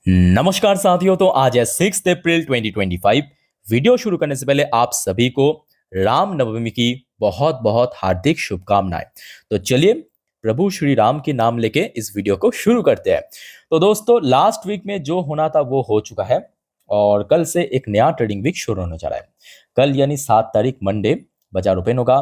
नमस्कार साथियों। तो आज है 6 अप्रैल 2025। वीडियो शुरू करने से पहले आप सभी को रामनवमी की बहुत बहुत हार्दिक शुभकामनाएं। तो चलिए प्रभु श्री राम के नाम लेके इस वीडियो को शुरू करते हैं। तो दोस्तों, लास्ट वीक में जो होना था वो हो चुका है और कल से एक नया ट्रेडिंग वीक शुरू होने जा रहा है। कल यानी 7 तारीख मंडे बाजार ओपन होगा।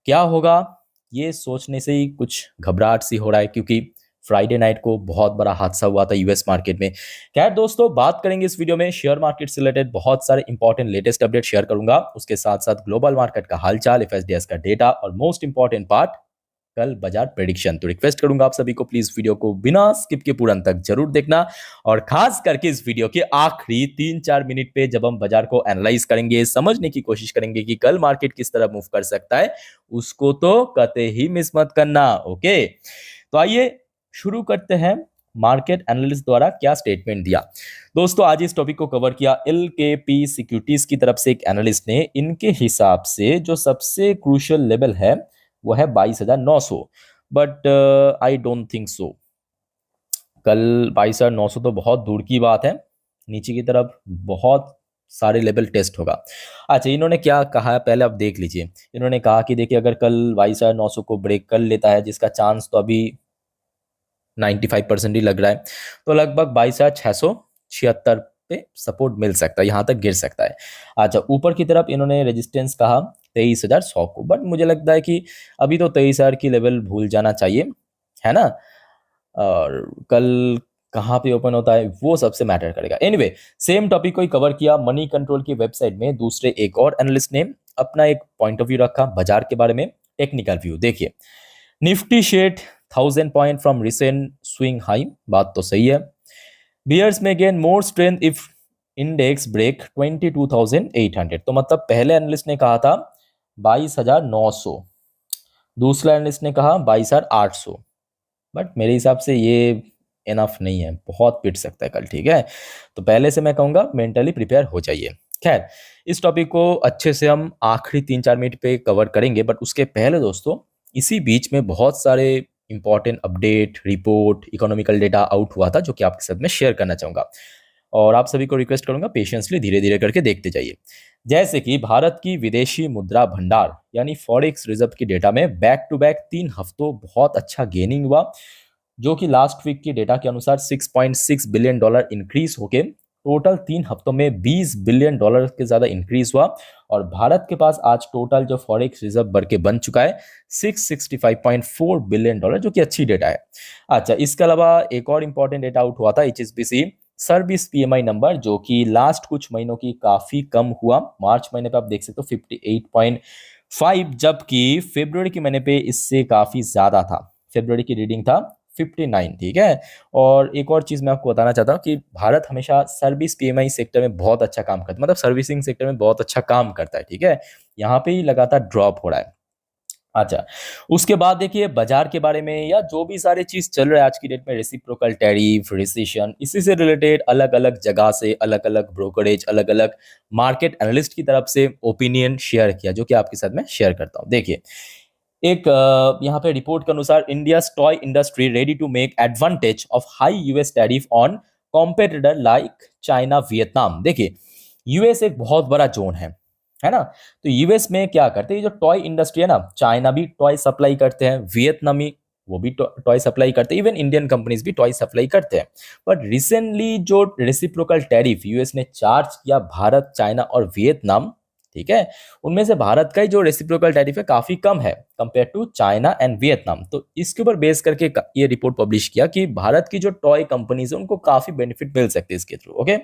क्या होगा ये सोचने से ही कुछ घबराहट सी हो रहा है, क्योंकि फ्राइडे नाइट को बहुत बड़ा हादसा हुआ था यूएस मार्केट में। खैर दोस्तों, बात करेंगे इस वीडियो में शेयर मार्केट से रिलेटेड बहुत सारे इंपॉर्टेंट लेटेस्ट अपडेट शेयर करूंगा। उसके साथ साथ ग्लोबल मार्केट का हालचाल, एफएसडीएस का डेटा और मोस्ट इंपॉर्टेंट पार्ट कल बाजार प्रेडिक्शन। तो रिक्वेस्ट करूंगा आप सभी को प्लीज वीडियो को बिना स्किप के पूरा अंत तक जरूर देखना, और खास करके इस वीडियो के आखिरी 3-4 मिनट पे जब हम बाजार को एनालाइज करेंगे, समझने की कोशिश करेंगे कि कल मार्केट किस तरह मूव कर सकता है, उसको तो कतई ही मिस मत करना। ओके, तो आइए शुरू करते हैं। मार्केट एनालिस्ट द्वारा क्या स्टेटमेंट दिया। दोस्तों, आज इस टॉपिक को कवर किया एलकेपी सिक्योरिटीज की तरफ से एक एनालिस्ट ने। इनके हिसाब से जो सबसे क्रूशियल लेवल है वो है 22,900, but I don't think so. कल 22,900 तो बहुत दूर की बात है, नीचे की तरफ बहुत सारे लेवल टेस्ट होगा। अच्छा, इन्होंने क्या कहा है पहले आप देख लीजिए। इन्होंने कहा कि देखिए, अगर कल 22,900 को ब्रेक कर लेता है, जिसका चांस तो अभी 95% ही लग रहा है, तो लगभग 22,676 पे सपोर्ट मिल सकता है, यहां तक गिर सकता है। अच्छा, ऊपर की तरफ इन्होंने रेजिस्टेंस कहा 23,100 को, बट मुझे लगता है कि अभी तो 23,000 की लेवल भूल जाना चाहिए, है ना। और कल कहाँ पे ओपन होता है वो सबसे मैटर करेगा। एनीवे, सेम टॉपिक को ही कवर किया मनी कंट्रोल की वेबसाइट में। दूसरे एक और एनालिस्ट ने अपना एक पॉइंट ऑफ व्यू रखा बाजार के बारे में, टेक्निकल व्यू। देखिए, Nifty shed 1000 point from recent swing high, बात तो सही है। Bears may gain more strength if index break 22,800। तो मतलब पहले एनालिस्ट ने कहा था 22,900, दूसरा एनालिस्ट ने कहा 22,800, बट मेरे हिसाब से ये इनफ नहीं है, बहुत पिट सकता है कल। ठीक है, तो पहले से मैं कहूंगा मेंटली प्रिपेयर हो जाइए। खैर, इस टॉपिक को अच्छे से हम आखिरी 3-4 मिनट पे कवर करेंगे, बट उसके पहले दोस्तों, इसी बीच में बहुत सारे important update, report, economical data out हुआ था जो कि आपके साथ में शेयर करना चाहूंगा, और आप सभी को रिक्वेस्ट करूंगा पेशेंसली धीरे धीरे करके देखते जाइए। जैसे कि भारत की विदेशी मुद्रा भंडार यानी फॉरेक्स रिजर्व की डेटा में बैक टू बैक 3 हफ्तों बहुत अच्छा गेनिंग हुआ, जो कि लास्ट वीक की डेटा के अनुसार $6.6 बिलियन इंक्रीज होके टोटल 3 हफ्तों में $20 बिलियन के ज्यादा इंक्रीज हुआ। और भारत के पास आज टोटल जो फॉरेक्स रिजर्व बढ़ के बन चुका है $665.4 बिलियन, जो कि अच्छी डेटा है। अच्छा, इसके अलावा एक और इंपॉर्टेंट डेटा आउट हुआ था एचएसबीसी सर्विस पीएमआई नंबर, जो कि लास्ट कुछ महीनों की काफी कम हुआ। मार्च महीने पे आप देख सकते हो 58.5, जबकि फरवरी के महीने पे इससे काफी ज्यादा था। फरवरी की रीडिंग था 59। ठीक है, और एक और चीज मैं आपको बताना चाहता हूँ कि भारत हमेशा सर्विस पीएमआई सेक्टर में बहुत अच्छा काम करता है, मतलब सर्विसिंग सेक्टर में बहुत अच्छा काम करता है। ठीक है, यहाँ पे ही लगातार ड्रॉप हो रहा है। अच्छा, उसके बाद देखिए बाजार के बारे में, या जो भी सारे चीज चल रहा है आज की डेट में, रेसिप्रोकल टैरिफ, रिसेशन, इसी से रिलेटेड अलग अलग जगह से अलग अलग ब्रोकरेज, अलग अलग मार्केट एनालिस्ट की तरफ से ओपिनियन शेयर किया, जो कि आपके साथ में शेयर करता हूं। देखिए, एक यहाँ पे रिपोर्ट के अनुसार India toy industry ready to make advantage of high US tariff on competitor like China, Vietnam. देखिए, यूएस एक बहुत बड़ा जोन है ना। तो यूएस में क्या करते हैं, जो टॉय इंडस्ट्री है ना, चाइना भी टॉय सप्लाई करते हैं, वियतनामी वो भी टॉय सप्लाई करते हैं, इवन इंडियन कंपनीज भी टॉय सप्लाई करते हैं। बट रिसेंटली जो रेसिप्रोकल टैरिफ यूएस ने चार्ज किया भारत, चाइना और वियतनाम, ठीक है, उनमें से भारत का ही जो रेसिप्रोकल टैरिफ है काफी कम है compare to China and Vietnam. तो इसके ऊपर बेस करके ये रिपोर्ट पब्लिश किया कि भारत की जो टॉय कंपनीज है उनको काफी बेनिफिट मिल सकते हैं इसके थ्रू। ओके,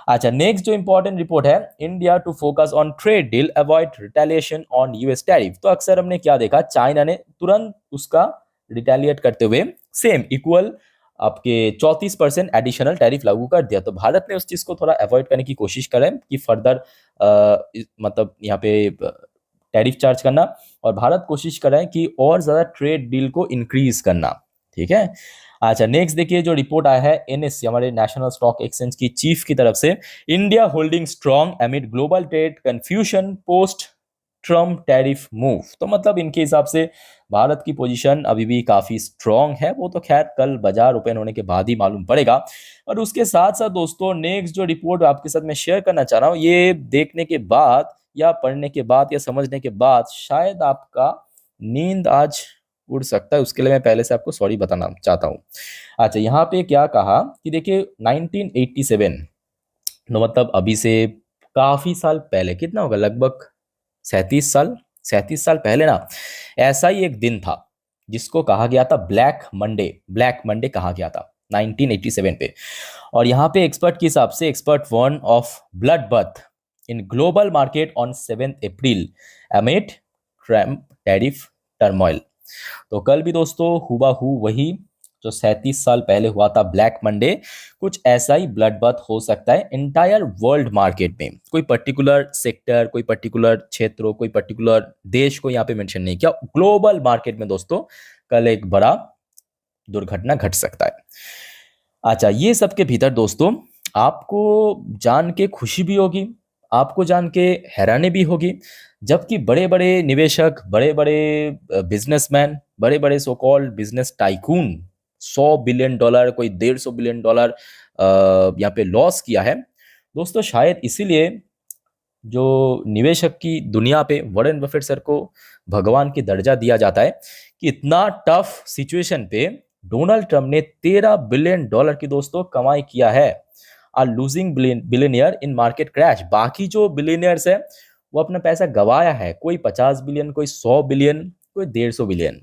अच्छा, नेक्स्ट जो इंपॉर्टेंट रिपोर्ट है, India to focus on trade deal avoid retaliation on US tariff. तो अक्सर हमने क्या देखा, चाइना ने तुरंत उसका रिटेलिएट करते हुए सेम इक्वल आपके 34% एडिशनल टैरिफ लागू कर दिया। तो भारत ने उस चीज को थोड़ा अवॉइड करने की कोशिश करें कि फर्दर मतलब यहाँ पे टैरिफ चार्ज करना, और भारत कोशिश कर रहा है कि और ज्यादा ट्रेड डील को इंक्रीज करना। ठीक है, अच्छा, नेक्स्ट देखिए जो रिपोर्ट आया है एनएससी, हमारे नेशनल स्टॉक एक्सचेंज की चीफ की तरफ से, India holding strong एमिड global trade confusion post Trump tariff move. तो मतलब इनके हिसाब से भारत की पोजीशन अभी भी काफ़ी स्ट्रांग है। वो तो खैर कल बाजार ओपन होने के बाद ही मालूम पड़ेगा। और उसके साथ साथ दोस्तों नेक्स्ट जो रिपोर्ट आपके साथ मैं शेयर करना चाह रहा हूँ, ये देखने के बाद या पढ़ने के बाद या समझने के बाद शायद आपका नींद आज उड़ सकता है। उसके लिए मैं पहले से आपको सॉरी बताना चाहता हूँ। अच्छा, यहाँ पे क्या कहा कि देखिए 1987, तो मतलब अभी से काफी साल पहले, कितना होगा, लगभग 37 साल, 37 साल पहले ना, ऐसा ही एक दिन था जिसको कहा गया था ब्लैक मंडे। ब्लैक मंडे कहा गया था 1987 पे। और यहाँ पे एक्सपर्ट के हिसाब से expert one of blood birth in global market on 7 April amid Trump tariff turmoil. तो कल भी दोस्तों हुबहू वही जो 37 साल पहले हुआ था ब्लैक मंडे, कुछ ऐसा ही ब्लड बर्थ हो सकता है इंटायर वर्ल्ड मार्केट में। कोई पर्टिकुलर सेक्टर, कोई पर्टिकुलर क्षेत्र, कोई पर्टिकुलर देश को यहाँ पे मेंशन नहीं किया, ग्लोबल मार्केट में दोस्तों कल एक बड़ा दुर्घटना घट सकता है। अच्छा, ये सब के भीतर दोस्तों आपको जान के खुशी भी होगी, आपको जान के हैरानी भी होगी, जबकि बड़े बड़े निवेशक, बड़े बड़े बिजनेसमैन, बड़े बड़े so called business tycoon 100 billion dollar, कोई 150 बिलियन डॉलर यहाँ पे लॉस किया है दोस्तों। शायद इसीलिए जो निवेशक की दुनिया पे वॉरेन बफेट सर को भगवान की दर्जा दिया जाता है कि इतना टफ सिचुएशन पे डोनाल्ड ट्रम्प ने 13 बिलियन डॉलर की दोस्तों कमाई किया है। Are losing billionaire in market crash. बाकी जो बिलियनियर्स है वो अपना पैसा गवाया है, कोई 50 बिलियन, कोई 100 बिलियन, कोई 150 बिलियन।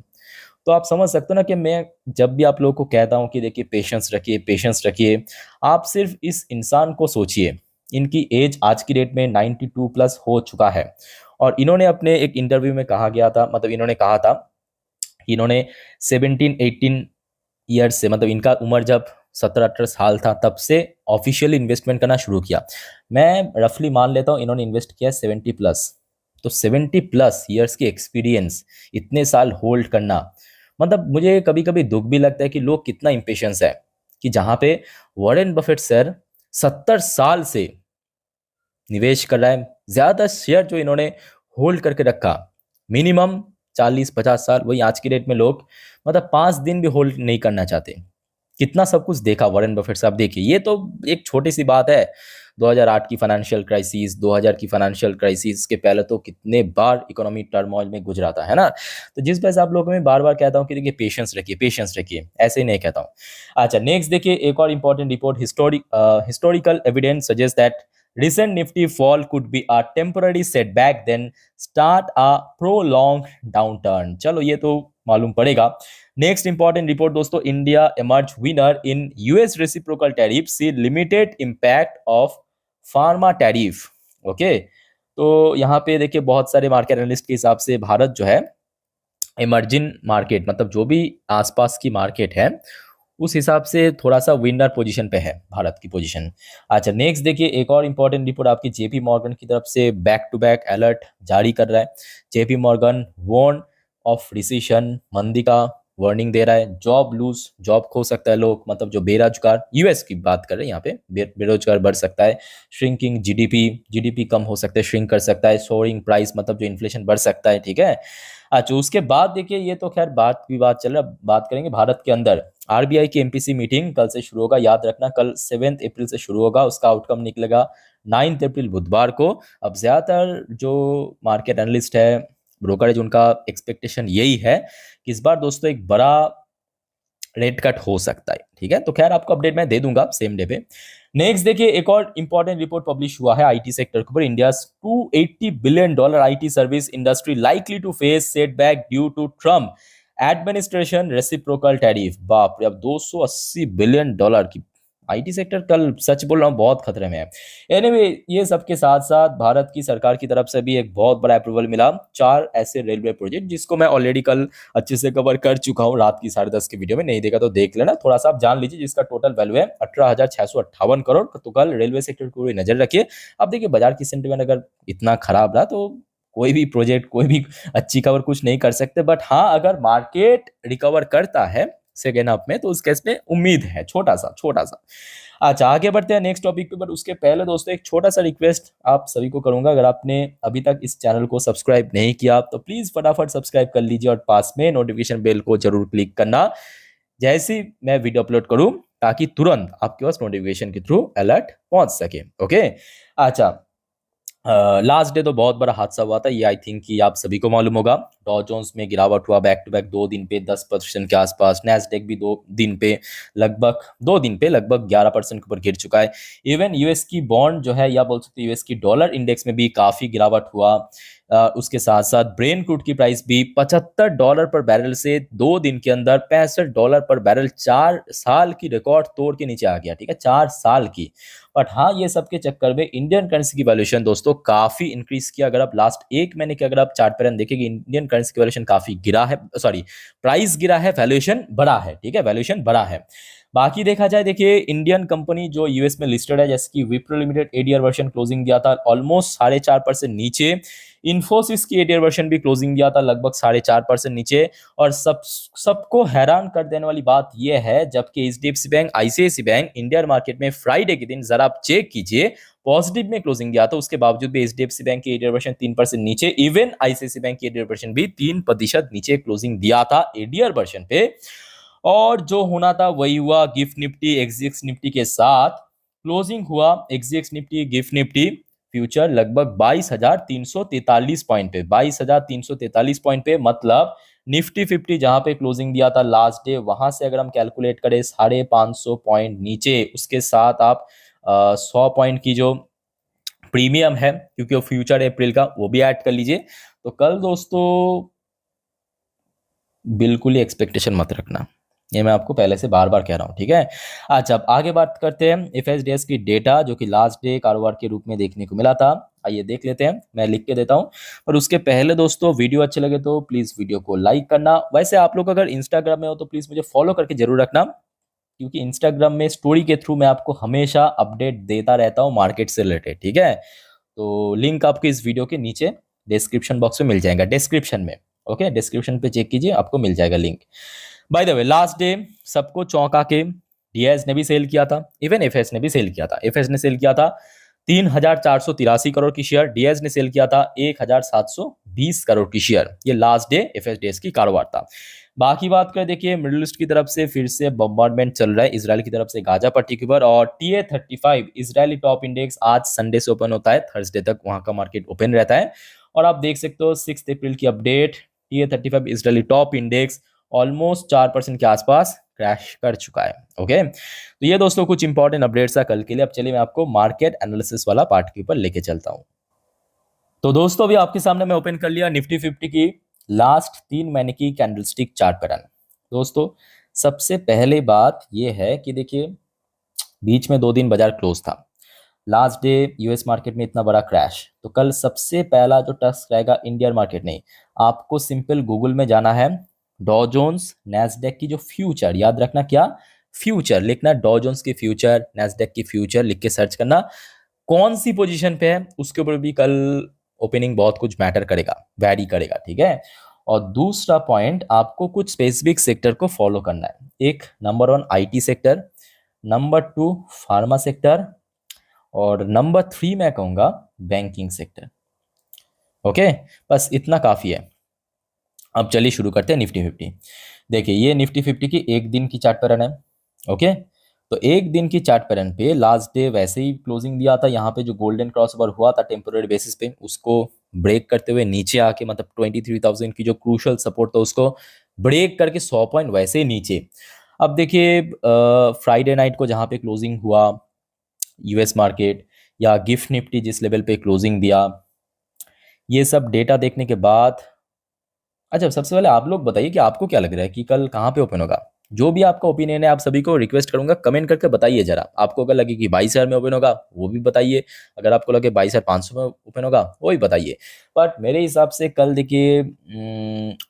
तो आप समझ सकते हो ना कि मैं जब भी आप लोगों को कहता हूं कि देखिए पेशेंस रखिए, पेशेंस रखिए, आप सिर्फ इस इंसान को सोचिए। इनकी एज आज की डेट में 92 प्लस हो चुका है। और इन्होंने अपने एक इंटरव्यू में कहा गया था, मतलब इन्होंने कहा था कि इन्होंने 17-18 ईयर्स से, मतलब इनका उम्र जब 17-18 साल था तब से ऑफिशियली इन्वेस्टमेंट करना शुरू किया। मैं रफली मान लेता हूँ इन्होंने इन्वेस्ट किया 70 प्लस। तो 70 प्लस ईयर्स की एक्सपीरियंस, इतने साल होल्ड करना, मतलब मुझे कभी कभी दुख भी लगता है कि लोग कितना इम्पेशंस है कि जहां पे वॉरेन बफेट सर 70 साल से निवेश कर रहा है। ज्यादा शेयर जो इन्होंने होल्ड करके रखा, मिनिमम 40-50 साल, वही आज की डेट में लोग मतलब 5 दिन भी होल्ड नहीं करना चाहते। कितना सब कुछ देखा वॉरेन बफेट साहब, देखिए ये तो एक छोटी सी बात है। 2008 की फाइनेंशियल क्राइसिस, 2000 की फाइनेंशियल क्राइसिस के पहले तो कितने बार इकोनॉमी टर्मोइल में गुजरा था, है ना। तो जिस वजह से आप लोगों को मैं बार बार कहता हूँ कि देखिए पेशेंस रखिए, पेशेंस रखिए, ऐसे ही नहीं कहता हूँ। अच्छा, नेक्स्ट देखिए एक और important report, historical evidence suggest that recent Nifty fall could be a temporary setback then start a prolonged downturn। चलो ये तो मालूम पड़ेगा। नेक्स्ट इंपॉर्टेंट रिपोर्ट दोस्तों, India emerge winner in US reciprocal tariff, see limited impact of pharma tariff। Okay, तो यहाँ पे देखिए बहुत सारे मार्केट एनालिस्ट के हिसाब से भारत जो है इमर्जिंग मार्केट, मतलब जो भी आसपास की मार्केट है उस हिसाब से थोड़ा सा विनर पोजीशन पे है भारत की पोजीशन। अच्छा, नेक्स्ट देखिए एक और इंपॉर्टेंट रिपोर्ट आपकी जेपी मॉर्गन की तरफ से बैक टू बैक अलर्ट जारी कर रहा है। JP Morgan warn of recession, मंदी का वार्निंग दे रहा है। जॉब लूज, जॉब खो सकता है लोग, मतलब जो बेरोजगार, यूएस की बात कर रहे हैं यहाँ पे, बेरोजगार बढ़ सकता है। श्रिंकिंग जीडीपी, जीडीपी कम हो सकता है, श्रिंक कर सकता है। सोरिंग प्राइस, मतलब जो इन्फ्लेशन बढ़ सकता है, ठीक है। अच्छा, उसके बाद देखिए ये तो खैर बात विवाद चल रहा है, बात करेंगे भारत के अंदर। आरबीआई की एमपीसी मीटिंग कल से शुरू होगा, याद रखना कल 7 अप्रैल से शुरू होगा, उसका आउटकम निकलेगा 9 अप्रैल बुधवार को। अब ज्यादातर जो मार्केट एनालिस्ट है, ब्रोकरेज, उनका एक्सपेक्टेशन यही है कि इस बार दोस्तों एक बड़ा रेट कट हो सकता है, ठीक है। तो खैर आपको अपडेट मैं दे दूंगा सेम डे पे। नेक्स्ट देखिए एक और इंपॉर्टेंट रिपोर्ट पब्लिश हुआ है आईटी सेक्टर के ऊपर। India 280 billion dollar IT service industry likely to face setback due to Trump administration reciprocal tariff. बाप रे, अब 280 बिलियन डॉलर की आईटी सेक्टर कल, सच बोल रहा हूँ, बहुत खतरे में है। एनीवे, ये सबके साथ साथ भारत की सरकार की तरफ से भी एक बहुत बड़ा अप्रूवल मिला 4 ऐसे रेलवे प्रोजेक्ट, जिसको मैं ऑलरेडी कल अच्छे से कवर कर चुका हूँ रात की 10:30 के वीडियो में। नहीं देखा तो देख लेना, थोड़ा सा आप जान लीजिए, जिसका टोटल वैल्यू है 18,658 करोड़। तो कल रेलवे सेक्टर को नजर रखिए। अब देखिए बाजार की सेंटिमेंट अगर इतना खराब रहा तो कोई भी प्रोजेक्ट, कोई भी अच्छी खबर कुछ नहीं कर सकते। बट हाँ, अगर मार्केट रिकवर करता है सेकेंड हाफ में, तो उस केस में उम्मीद है, छोटा सा छोटा सा। अच्छा, आगे बढ़ते हैं नेक्स्ट टॉपिक पे, पर उसके पहले दोस्तों एक छोटा सा रिक्वेस्ट आप सभी को करूंगा, अगर आपने अभी तक इस चैनल को सब्सक्राइब नहीं किया तो प्लीज फटाफट सब्सक्राइब कर लीजिए और पास में नोटिफिकेशन बेल को जरूर क्लिक करना, जैसे ही मैं वीडियो अपलोड करूं, ताकि तुरंत आपके पास नोटिफिकेशन के थ्रू अलर्ट पहुंच सके। ओके। अच्छा, लास्ट डे तो बहुत बड़ा हादसा हुआ था, ये आई थिंक कि आप सभी को मालूम होगा। डॉ जोन्स में गिरावट हुआ बैक टू बैक 2 दिन पे 10% के आसपास। नैस्डैक भी 2 दिन पे लगभग 11% के ऊपर गिर चुका है। इवन यूएस की बॉन्ड जो है, या बोल सकते यूएस की डॉलर इंडेक्स में भी काफी गिरावट हुआ। उसके साथ साथ ब्रेन क्रूड की प्राइस भी $75 पर बैरल से 2 दिन के अंदर $65 पर बैरल, 4 साल की रिकॉर्ड तोड़ के नीचे आ गया। ठीक है, 4 साल की। बट हाँ, ये सब के चक्कर में इंडियन करेंसी की वैल्यूएशन दोस्तों काफी इंक्रीज किया। अगर आप लास्ट 1 महीने के अगर आप चार्ट पैटर्न देखेंगे, इंडियन करेंसी की वैल्यूएशन काफी गिरा है, सॉरी प्राइस गिरा है, वैल्यूएशन बढ़ा है। ठीक है, वैल्यूएशन बढ़ा है। बाकी देखा जाए, देखिए इंडियन कंपनी जो यूएस में लिस्टेड है, जैसे कि Wipro limited ADR version closing दिया था ऑलमोस्ट 4.5% नीचे। इन्फोसिस की एडीआर वर्जन भी क्लोजिंग दिया था लगभग 4.5% नीचे। और सबको हैरान कर देने वाली बात यह है, जबकि HDFC bank, ICICI bank Indian market में फ्राइडे के दिन जरा आप चेक कीजिए, पॉजिटिव में क्लोजिंग दिया था, उसके बावजूद भी एचडीएफसी बैंक की एडीआर वर्जन 3% नीचे। इवन आईसीआईसीआई बैंक की एडीआर वर्जन भी 3% नीचे क्लोजिंग दिया था एडीआर वर्जन पे। और जो होना था वही हुआ। गिफ्ट निफ्टी एक्सजीएक्स निफ्टी के साथ क्लोजिंग हुआ। एक्सजीएक्स निफ्टी गिफ्ट निफ्टी फ्यूचर लगभग 22,343 पॉइंट पे, 22,343 पॉइंट पे, मतलब निफ्टी 50 जहां पे क्लोजिंग दिया था लास्ट डे, वहां से अगर हम कैलकुलेट करें 550 पॉइंट नीचे, उसके साथ आप 100 पॉइंट की जो प्रीमियम है, क्योंकि वो फ्यूचर अप्रैल का, वो भी ऐड कर लीजिए। तो कल दोस्तों बिल्कुल ही एक्सपेक्टेशन मत रखना, ये मैं आपको पहले से बार बार कह रहा हूँ। ठीक है। अच्छा, अब आगे बात करते हैं एफएसडीएस की डेटा, जो कि लास्ट डे कारोबार के रूप में देखने को मिला था। आइए देख लेते हैं, मैं लिख के देता हूँ। पर उसके पहले दोस्तों, वीडियो अच्छे लगे तो प्लीज वीडियो को लाइक करना। वैसे आप लोग अगर इंस्टाग्राम में हो तो प्लीज मुझे फॉलो करके जरूर रखना, क्योंकि इंस्टाग्राम में स्टोरी के थ्रू मैं आपको हमेशा अपडेट देता रहता हूँ मार्केट से रिलेटेड। ठीक है, तो लिंक आपको इस वीडियो के नीचे डिस्क्रिप्शन बॉक्स में मिल जाएगा, डिस्क्रिप्शन में। ओके, डिस्क्रिप्शन पे चेक कीजिए, आपको मिल जाएगा link. By the way, last day सबको चौंका के डीएस ने भी सेल किया था, इवन एफएस ने भी सेल किया था। एफएस ने सेल किया था 3,483 करोड़ की शेयर, डीएस ने सेल किया था 1,720 करोड़ की शेयर। ये लास्ट डे एफएसडीएस की कारोबार था। बाकी बात करें, देखिए मिडिल ईस्ट की तरफ से फिर से बम्बार्डमेंट चल रहा है, इसराइल की तरफ से गाजा पट्टी के ऊपर। और TA35 इजरायली टॉप इंडेक्स आज संडे से ओपन होता है, थर्सडे तक वहां का मार्केट ओपन रहता है। और आप देख सकते हो 6 अप्रैल की update, TA35 Israeli top index almost 4% के आसपास क्रैश कर चुका है। ओके, तो ये दोस्तों कुछ इंपॉर्टेंट अपडेट्स था कल के लिए। अब चलिए मैं आपको मार्केट एनालिसिस वाला पार्ट के ऊपर लेके चलता हूं। तो दोस्तों अभी आपके सामने मैं ओपन कर लिया निफ्टी 50 की लास्ट 3 महीने की कैंडलस्टिक चार्ट पैटर्न। दोस्तों सबसे पहले बात यह है कि देखिए, बीच में 2 दिन बाजार क्लोज था। लास्ट डे यूएस मार्केट में इतना बड़ा क्रैश, तो कल सबसे पहला जो टस्क रहेगा इंडियन मार्केट नहीं, आपको सिंपल गूगल में जाना है, डॉ जोन्स नैस्डैक की जो फ्यूचर, याद रखना क्या फ्यूचर लिखना, डॉ जोन्स की फ्यूचर, नैस्डैक की फ्यूचर लिख के सर्च करना, कौन सी पोजीशन पे है उसके ऊपर भी कल ओपनिंग बहुत कुछ मैटर करेगा, वैरी करेगा। ठीक है। और दूसरा पॉइंट, आपको कुछ स्पेसिफिक सेक्टर को फॉलो करना है। एक number 1 IT sector, number 2 pharma sector, और नंबर 3 मैं कहूंगा बैंकिंग सेक्टर। ओके, बस इतना काफी है। अब चलिए शुरू करते हैं निफ्टी 50। देखिए ये निफ्टी 50 की एक दिन की चार्ट पैटर्न है। ओके, तो एक दिन की चार्ट पैटर्न पे लास्ट डे वैसे ही क्लोजिंग दिया था, यहाँ पे जो गोल्डन क्रॉसओवर हुआ था टेम्पोररी बेसिस पे, उसको ब्रेक करते हुए नीचे आके, मतलब 23,000 की जो क्रूशल सपोर्ट था उसको ब्रेक करके 100 पॉइंट वैसे ही नीचे। अब देखिए फ्राइडे नाइट को जहाँ पे क्लोजिंग हुआ यूएस मार्केट, या गिफ्ट निफ्टी जिस लेवल पे क्लोजिंग दिया, ये सब डेटा देखने के बाद, अच्छा सबसे पहले आप लोग बताइए कि आपको क्या लग रहा है कि कल कहाँ पे ओपन होगा। जो भी आपका ओपिनियन है, आप सभी को रिक्वेस्ट करूंगा कमेंट करके बताइए जरा। आपको अगर लगे कि 22,000 में ओपन होगा वो भी बताइए, अगर आपको लगे 22,500 में ओपन होगा वो भी बताइए। बट मेरे हिसाब से कल देखिए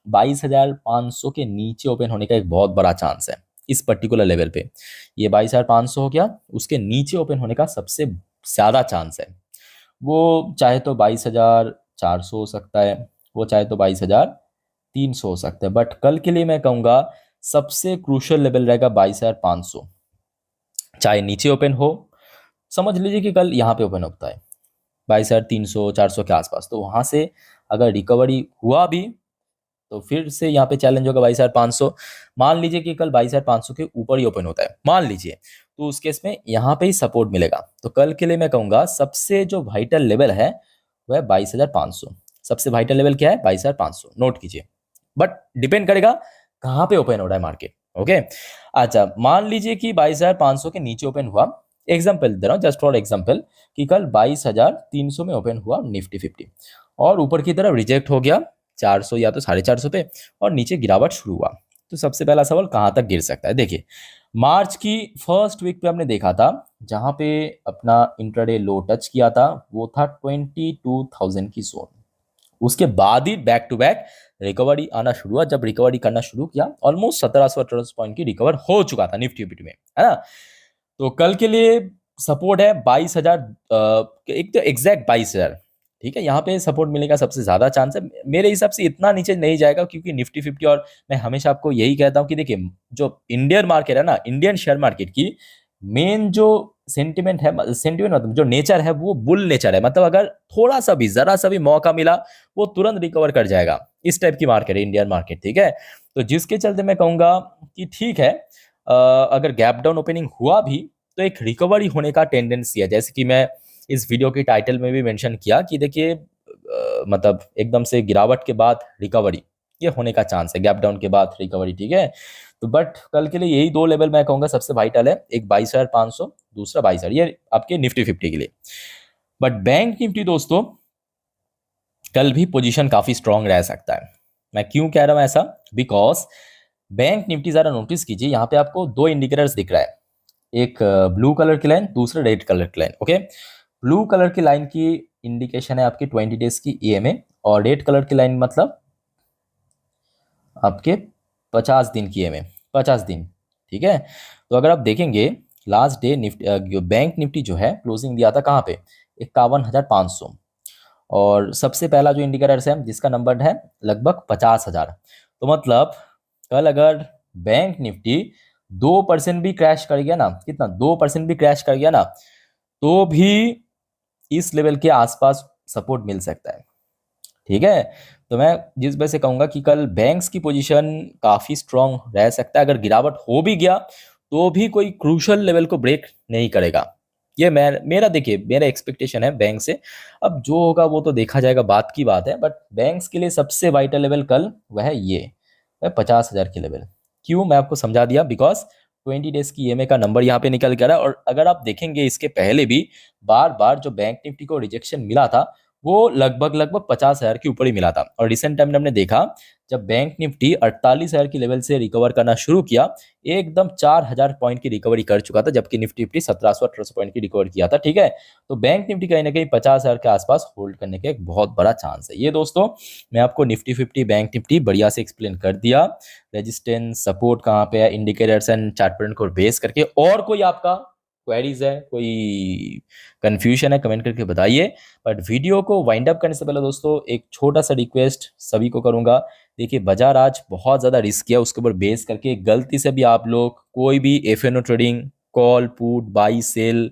22,500 के नीचे ओपन होने का एक बहुत बड़ा चांस है इस पर्टिकुलर लेवल पे। ये 22,500 हो गया, उसके नीचे ओपन होने का सबसे ज़्यादा चांस है। वो चाहे तो 22,400 हो सकता है, वो चाहे तो 22,300 हो सकता है, बट कल के लिए मैं कहूँगा सबसे क्रूशियल लेवल रहेगा 22,500, चाहे नीचे ओपन हो, समझ लीजिए कि कल यहाँ पे ओपन होता है 22,300 400 के आसपास, तो वहाँ से अगर रिकवरी हुआ भी तो फिर से यहाँ पे चैलेंज होगा 22,500। मान लीजिए कि कल 22,500 के ऊपर ही ओपन होता है, मान लीजिए, तो उस केस में यहाँ पे ही सपोर्ट मिलेगा। तो कल के लिए मैं कहूँगा सबसे जो वाइटल लेवल है वह 22,500। सबसे वाइटल लेवल क्या है? 22,500, नोट कीजिए। बट डिपेंड करेगा कहाँ पे ओपन हो रहा है मार्केट। ओके, अच्छा मान लीजिए कि 22,500 के नीचे ओपन हुआ, एग्जाम्पल दे रहा हूँ जस्ट फॉर एग्जाम्पल, कि कल 22,300 में ओपन हुआ निफ्टी 50 और ऊपर की तरफ रिजेक्ट हो गया 400 या तो 450 पे और नीचे गिरावट शुरू हुआ, तो सबसे पहला सवाल कहाँ तक गिर सकता है? देखिए, मार्च की फर्स्ट वीक पे हमने देखा था जहाँ पे अपना इंट्राडे लो टच किया था, वो था 22,000 की जोन। उसके बाद ही बैक टू बैक रिकवरी आना शुरू हुआ। जब रिकवरी करना शुरू किया ऑलमोस्ट 1700-1800 पॉइंट की रिकवर हो चुका था निफ्टी फिफ्टी में, है ना। तो कल के लिए सपोर्ट है 22,000, एक तो एग्जैक्ट 22,000, ठीक है, यहाँ पे सपोर्ट मिलने का सबसे ज्यादा चांस है। मेरे हिसाब से इतना नीचे नहीं जाएगा क्योंकि निफ्टी फिफ्टी, और मैं हमेशा आपको यही कहता हूँ कि देखिए जो इंडियन मार्केट है ना, इंडियन शेयर मार्केट की मेन जो सेंटिमेंट है, सेंटिमेंट मतलब जो नेचर है वो बुल नेचर है। मतलब अगर थोड़ा सा भी जरा सा भी मौका मिला वो तुरंत रिकवर कर जाएगा, इस टाइप की मार्केट है इंडियन मार्केट, ठीक है। तो जिसके चलते मैं कहूंगा कि ठीक है, अगर गैप डाउन ओपनिंग हुआ भी तो एक रिकवरी होने का टेंडेंसी है, जैसे कि मैं इस वीडियो के टाइटल में भी मेंशन किया कि देखिए मतलब एकदम से गिरावट के बाद रिकवरी ये होने का चांस है, गैप डाउन के बाद रिकवरी, ठीक है। तो बट कल के लिए यही दो लेवल मैं कहूंगा सबसे वाइटल है, एक 22,500, दूसरा 22,000, ये आपके निफ्टी फिफ्टी के लिए। बट बैंक निफ्टी दोस्तों कल भी पोजीशन काफी स्ट्रांग रह सकता है। मैं क्यों कह रहा हूं ऐसा? बिकॉज बैंक निफ्टी जरा नोटिस कीजिए, यहाँ पे आपको दो इंडिकेटर्स दिख रहा है, एक ब्लू कलर की लाइन, दूसरा रेड कलर की लाइन। ओके, ब्लू कलर की लाइन की इंडिकेशन है आपकी 20 डेज की ईएमए, और रेड कलर की लाइन मतलब आपके 50 दिन की ईएमए, 50 दिन, ठीक है। तो अगर आप देखेंगे last day Nifty bank Nifty जो है क्लोजिंग दिया था कहाँ पे? 51,500, और सबसे पहला जो इंडिकेटर है जिसका नंबर है लगभग 50,000। तो मतलब कल अगर बैंक निफ्टी 2% भी क्रैश कर गया ना, कितना 2% भी क्रैश कर गया ना, तो भी इस लेवल के आसपास सपोर्ट मिल सकता है, ठीक है। तो मैं जिस वजह से कहूंगा कि कल बैंक्स की पोजीशन काफी स्ट्रांग रह सकता है। अगर गिरावट हो भी गया तो भी कोई क्रूशल लेवल को ब्रेक नहीं करेगा, ये मेरा देखिए मेरा एक्सपेक्टेशन है बैंक से। अब जो होगा वो तो देखा जाएगा, बात की बात है। बट बैंक्स के लिए सबसे वाइटल लेवल कल वह ये वह 50,000 की लेवल। क्यों, मैं आपको समझा दिया, बिकॉज 20 डेज की ईएमए का नंबर यहाँ पे निकल कर रहा है। और अगर आप देखेंगे इसके पहले भी बार बार जो बैंक निफ्टी को रिजेक्शन मिला था वो लगभग लगभग 50,000 के ऊपर ही मिला था। और रिसेंट टाइम में हमने देखा जब बैंक निफ्टी 48,000 की लेवल से रिकवर करना शुरू किया, एकदम 4,000 पॉइंट की रिकवरी कर चुका था, जबकि निफ्टी निफ्टी 1700-1800 पॉइंट की रिकवर किया था, ठीक है। तो बैंक निफ्टी कहीं ना कहीं 50,000 के आसपास होल्ड करने का एक बहुत बड़ा चांस है। ये दोस्तों मैं आपको निफ्टी फिफ्टी बैंक निफ्टी बढ़िया से एक्सप्लेन कर दिया, रेजिस्टेंस सपोर्ट कहाँ पे है, इंडिकेटर्स एंड चार्ट पैटर्न को बेस करके। और कोई आपका क्वेरीज है, कोई कंफ्यूजन है, कमेंट करके बताइए। बट वीडियो को वाइंड अप करने से पहले दोस्तों एक छोटा सा रिक्वेस्ट सभी को करूंगा। देखिए बाजार आज बहुत ज़्यादा रिस्क है, उसके ऊपर बेस करके गलती से भी आप लोग कोई भी FNO trading, call put buy sell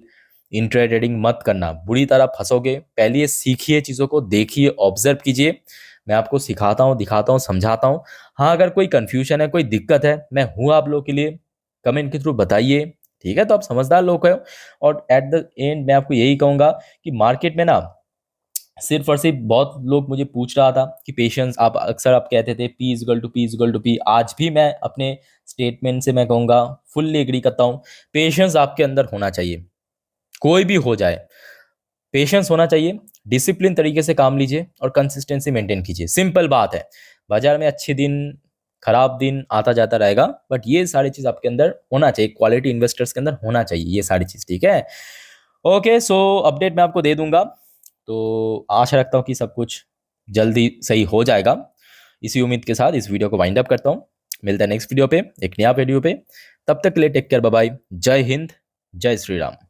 intra trading मत करना, बुरी तरह फंसोगे। पहले ये सीखिए, चीज़ों को देखिए, ऑब्जर्व कीजिए। मैं आपको सिखाता हूँ, दिखाता हूँ, समझाता हूँ। हाँ अगर कोई कन्फ्यूजन है, कोई दिक्कत है, मैं हूँ आप लोग के लिए, कमेंट के थ्रू बताइए, ठीक है। तो आप समझदार लोग हैं। और एट द एंड मैं आपको यही कहूँगा कि मार्केट में ना सिर्फ और सिर्फ, बहुत लोग मुझे पूछ रहा था कि पेशेंस, आप अक्सर आप कहते थे P is equal to P is equal to P. आज भी मैं अपने स्टेटमेंट से मैं कहूँगा फुल्ली एग्री करता हूँ, पेशेंस आपके अंदर होना चाहिए, कोई भी हो जाए पेशेंस होना चाहिए। डिसिप्लिन तरीके से काम लीजिए और कंसिस्टेंसी मेंटेन कीजिए, सिंपल बात है। बाजार में अच्छे दिन खराब दिन आता जाता रहेगा, बट ये सारी चीज आपके अंदर होना चाहिए, क्वालिटी इन्वेस्टर्स के अंदर होना चाहिए ये सारी चीज, ठीक है। ओके, सो अपडेट मैं आपको दे दूंगा, तो आशा रखता हूँ कि सब कुछ जल्दी सही हो जाएगा। इसी उम्मीद के साथ इस वीडियो को वाइंड अप करता हूँ। मिलता है नेक्स्ट वीडियो पे, एक नया वीडियो पे। तब तक के लिए टेक केयर, बाय बाय, जय हिंद, जय श्री राम।